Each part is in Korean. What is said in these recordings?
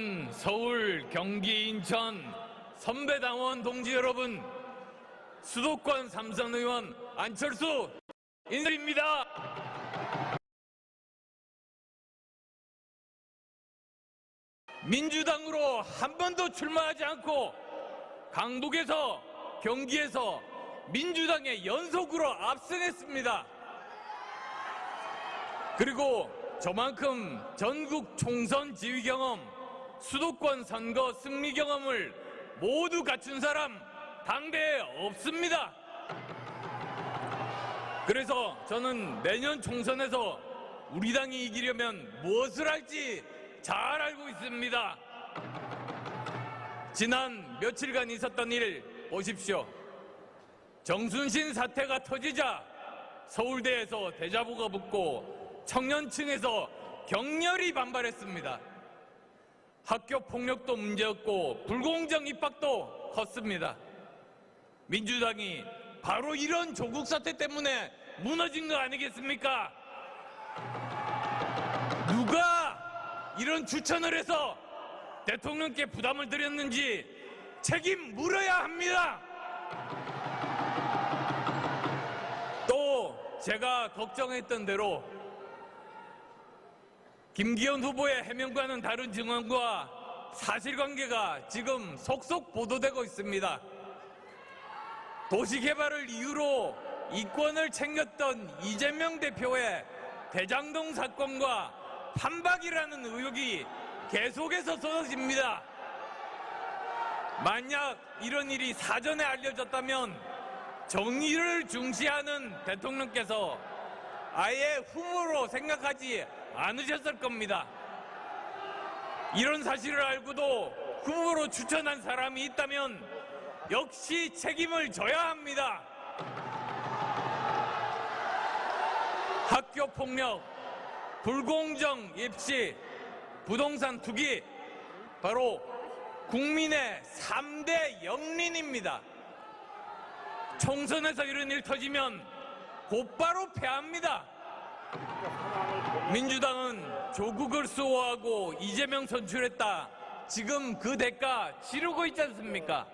부산, 서울, 경기, 인천 선배당원 동지 여러분, 수도권 삼선 의원 안철수 인사드립니다. 민주당으로 한 번도 출마하지 않고 강북에서 경기에서 민주당의 연속으로 압승했습니다. 그리고 저만큼 전국 총선 지휘 경험, 수도권 선거 승리 경험을 모두 갖춘 사람 당대에 없습니다. 그래서 저는 내년 총선에서 우리 당이 이기려면 무엇을 할지 잘 알고 있습니다. 지난 며칠간 있었던 일 보십시오. 정순신 사태가 터지자 서울대에서 대자보가 붙고 청년층에서 격렬히 반발했습니다. 학교 폭력도 문제였고 불공정 입학도 컸습니다. 민주당이 바로 이런 조국 사태 때문에 무너진 거 아니겠습니까? 누가 이런 추천을 해서 대통령께 부담을 드렸는지 책임 물어야 합니다. 또 제가 걱정했던 대로 김기현 후보의 해명과는 다른 증언과 사실관계가 지금 속속 보도되고 있습니다. 도시개발을 이유로 이권을 챙겼던 이재명 대표의 대장동 사건과 판박이라는 의혹이 계속해서 쏟아집니다. 만약 이런 일이 사전에 알려졌다면 정의를 중시하는 대통령께서 아예 후보로 생각하지 않으셨을 겁니다. 이런 사실을 알고도 후보로 추천한 사람이 있다면 역시 책임을 져야 합니다. 학교 폭력, 불공정 입시, 부동산 투기, 바로 국민의 3대 영린입니다. 총선에서 이런 일 터지면 곧바로 패합니다. 민주당은 조국을 수호하고 이재명 선출했다. 지금 그 대가 치르고 있지 않습니까?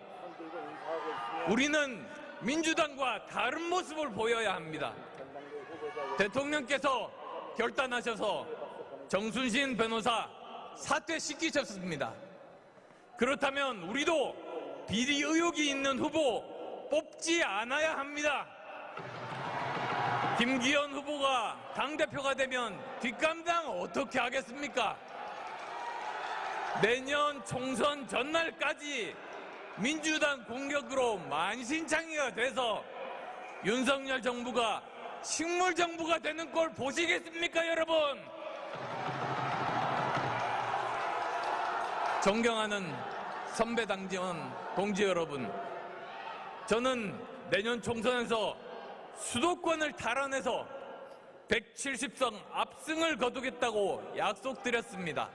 우리는 민주당과 다른 모습을 보여야 합니다. 대통령께서 결단하셔서 정순신 변호사 사퇴시키셨습니다. 그렇다면 우리도 비리 의혹이 있는 후보 뽑지 않아야 합니다. 김기현 후보가 당대표가 되면 뒷감당 어떻게 하겠습니까? 내년 총선 전날까지 민주당 공격으로 만신창이가 돼서 윤석열 정부가 식물 정부가 되는 꼴 보시겠습니까, 여러분? 존경하는 선배 당직원 동지 여러분, 저는 내년 총선에서 수도권을 탈환해서 170석 압승을 거두겠다고 약속드렸습니다.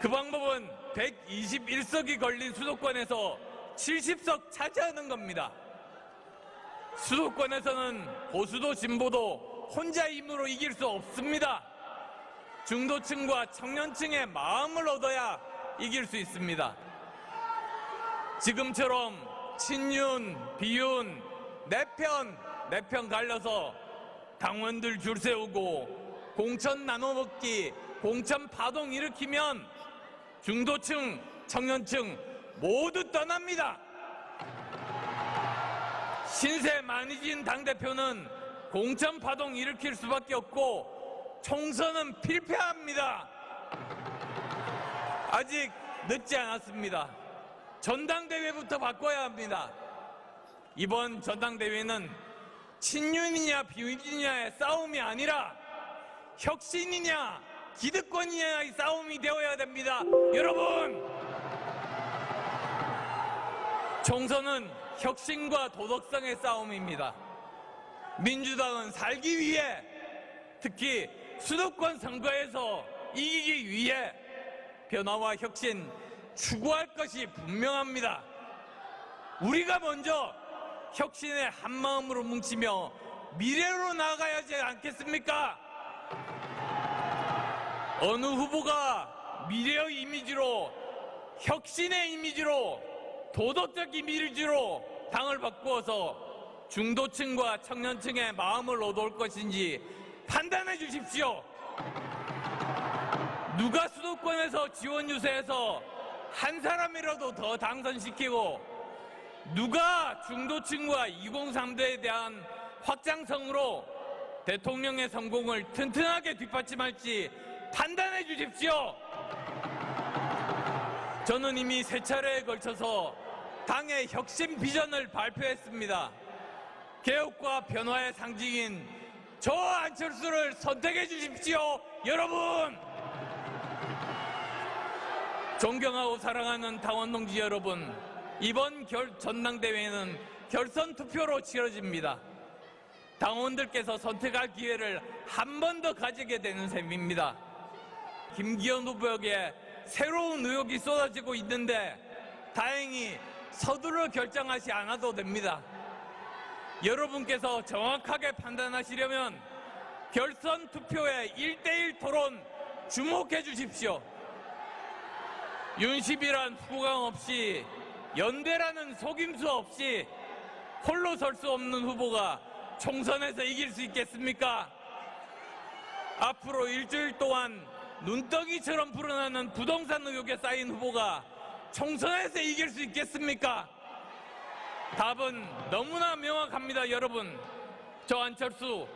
그 방법은 121석이 걸린 수도권에서 70석 차지하는 겁니다. 수도권에서는 보수도 진보도 혼자 힘으로 이길 수 없습니다. 중도층과 청년층의 마음을 얻어야 이길 수 있습니다. 지금처럼 친윤, 비윤, 내 편 갈려서 당원들 줄 세우고 공천 나눠먹기, 공천 파동 일으키면 중도층, 청년층 모두 떠납니다. 신세 많이 진 당대표는 공천 파동 일으킬 수밖에 없고 총선은 필패합니다. 아직 늦지 않았습니다. 전당대회부터 바꿔야 합니다. 이번 전당대회는 친윤이냐 비윤이냐의 싸움이 아니라 혁신이냐 기득권이냐의 싸움이 되어야 됩니다. 여러분, 총선은 혁신과 도덕성의 싸움입니다. 민주당은 살기 위해, 특히 수도권 선거에서 이기기 위해 변화와 혁신 추구할 것이 분명합니다. 우리가 먼저 혁신의 한마음으로 뭉치며 미래로 나아가야 하지 않겠습니까? 어느 후보가 미래의 이미지로, 혁신의 이미지로, 도덕적 이미지로 당을 바꾸어서 중도층과 청년층의 마음을 얻어올 것인지 판단해 주십시오. 누가 수도권에서 지원 유세해서 한 사람이라도 더 당선시키고, 누가 중도층과 2030대에 대한 확장성으로 대통령의 성공을 튼튼하게 뒷받침할지 판단해 주십시오. 저는 이미 세 차례에 걸쳐서 당의 혁신 비전을 발표했습니다. 개혁과 변화의 상징인 저 안철수를 선택해 주십시오, 여러분! 존경하고 사랑하는 당원 동지 여러분, 이번 전당대회는 결선 투표로 치러집니다. 당원들께서 선택할 기회를 한 번 더 가지게 되는 셈입니다. 김기현 후보에게 새로운 의혹이 쏟아지고 있는데 다행히 서둘러 결정하지 않아도 됩니다. 여러분께서 정확하게 판단하시려면 결선 투표의 1대1 토론 주목해 주십시오. 윤심이란 후광 없이, 연대라는 속임수 없이 홀로 설 수 없는 후보가 총선에서 이길 수 있겠습니까? 앞으로 일주일 동안 눈덩이처럼 불어나는 부동산 의혹에 쌓인 후보가 총선에서 이길 수 있겠습니까? 답은 너무나 명확합니다, 여러분. 저 안철수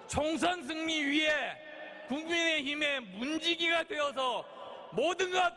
총선 승리 위에 국민의힘의 문지기가 되어서 모든 것